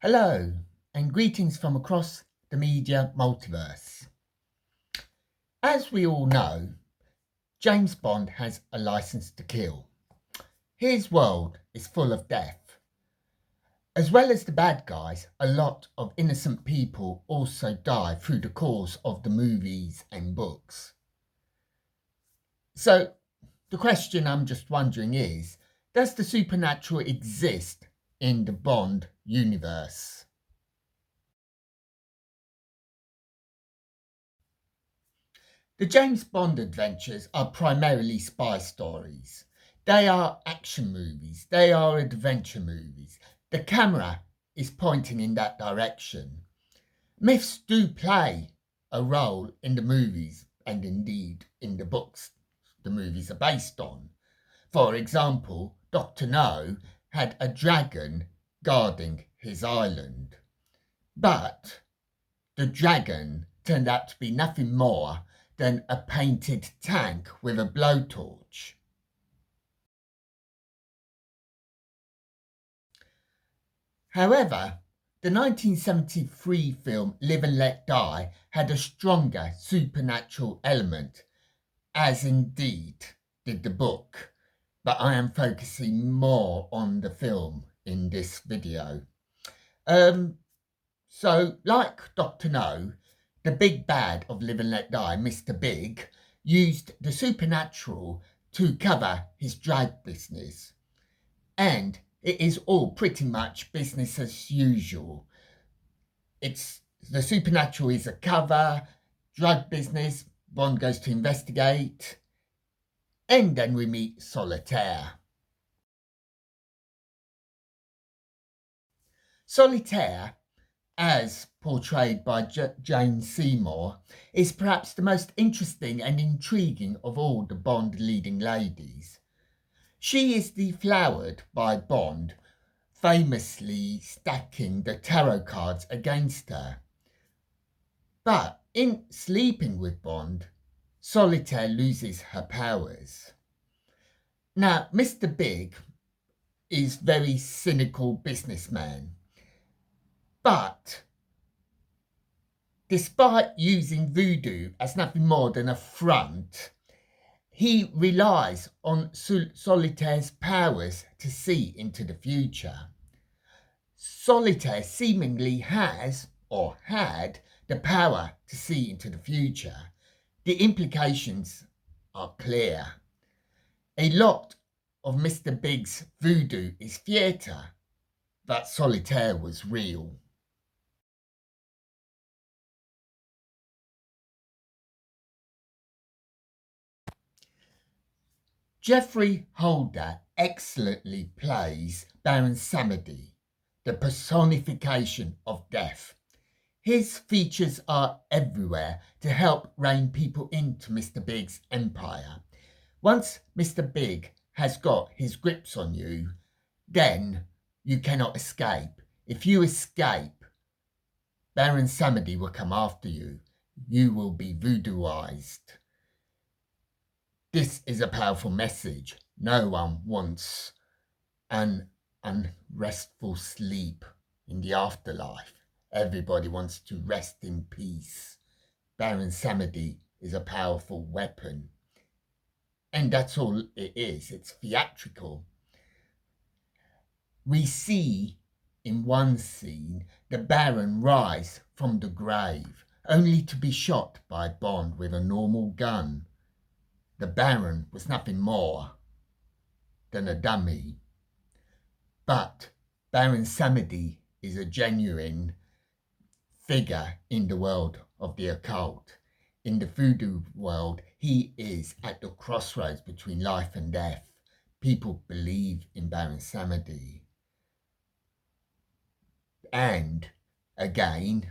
Hello, and greetings from across the Media Multiverse. As we all know, James Bond has a license to kill. His world is full of death. As well as the bad guys, a lot of innocent people also die through the course of the movies and books. So, the question I'm just wondering is, does the supernatural exist in the Bond universe? The James Bond adventures are primarily spy stories. They are action movies. They are adventure movies. The camera is pointing in that direction. Myths do play a role in the movies and indeed in the books the movies are based on. For example, Dr. No had a dragon guarding his island. But the dragon turned out to be nothing more than a painted tank with a blowtorch. However, the 1973 film Live and Let Die had a stronger supernatural element, as indeed did the book, but I am focusing more on the film in this video. So, like Dr. No, the big bad of Live and Let Die, Mr. Big, used the supernatural to cover his drag business. And it is all pretty much business as usual. It's the supernatural is a cover, drug business, Bond goes to investigate, and then we meet Solitaire. Solitaire, as portrayed by Jane Seymour, is perhaps the most interesting and intriguing of all the Bond leading ladies. She is deflowered by Bond, famously stacking the tarot cards against her. But in sleeping with Bond, Solitaire loses her powers. Now, Mr. Big is very cynical businessman. But despite using voodoo as nothing more than a front, he relies on Solitaire's powers to see into the future. Solitaire seemingly has, or had, the power to see into the future. The implications are clear. A lot of Mr. Big's voodoo is theatre, but Solitaire was real. Geoffrey Holder excellently plays Baron Samedi, the personification of death. His features are everywhere to help rein people into Mr. Big's empire. Once Mr. Big has got his grips on you, then you cannot escape. If you escape, Baron Samedi will come after you. You will be voodooized. This is a powerful message. No one wants an unrestful sleep in the afterlife. Everybody wants to rest in peace. Baron Samedi is a powerful weapon. And that's all it is. It's theatrical. We see in one scene the Baron rise from the grave, only to be shot by Bond with a normal gun. The Baron was nothing more than a dummy. But Baron Samedi is a genuine figure in the world of the occult. In the voodoo world, he is at the crossroads between life and death. People believe in Baron Samedi. And again,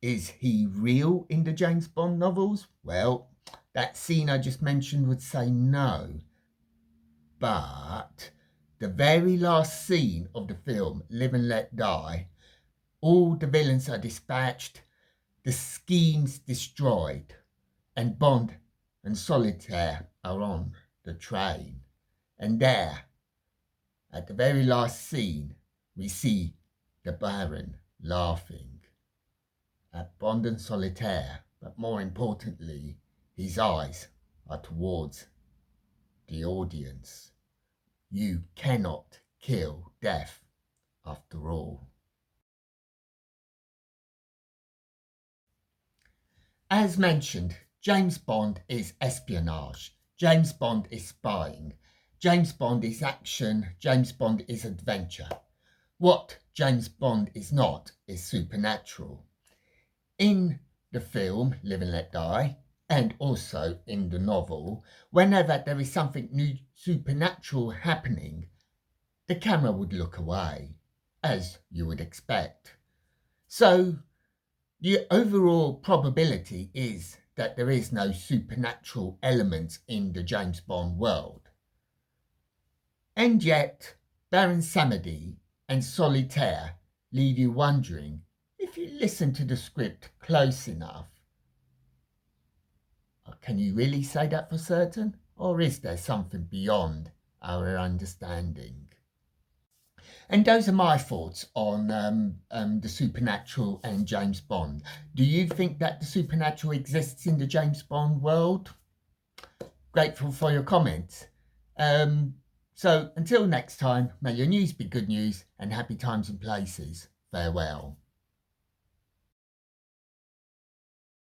is he real in the James Bond novels? Well, that scene I just mentioned would say no. But the very last scene of the film, Live and Let Die, all the villains are dispatched, the schemes destroyed, and Bond and Solitaire are on the train. And there, at the very last scene, we see the Baron laughing at Bond and Solitaire, but more importantly, his eyes are towards the audience. You cannot kill death, after all. As mentioned, James Bond is espionage. James Bond is spying. James Bond is action. James Bond is adventure. What James Bond is not is supernatural. In the film Live and Let Die, and also in the novel, whenever there is something new supernatural happening, the camera would look away, as you would expect. So the overall probability is that there is no supernatural element in the James Bond world. And yet, Baron Samedi and Solitaire leave you wondering, if you listen to the script close enough, can you really say that for certain? Or is there something beyond our understanding? And those are my thoughts on the supernatural and James Bond. Do you think that the supernatural exists in the James Bond world? Grateful for your comments. So until next time, may your news be good news and happy times and places. Farewell.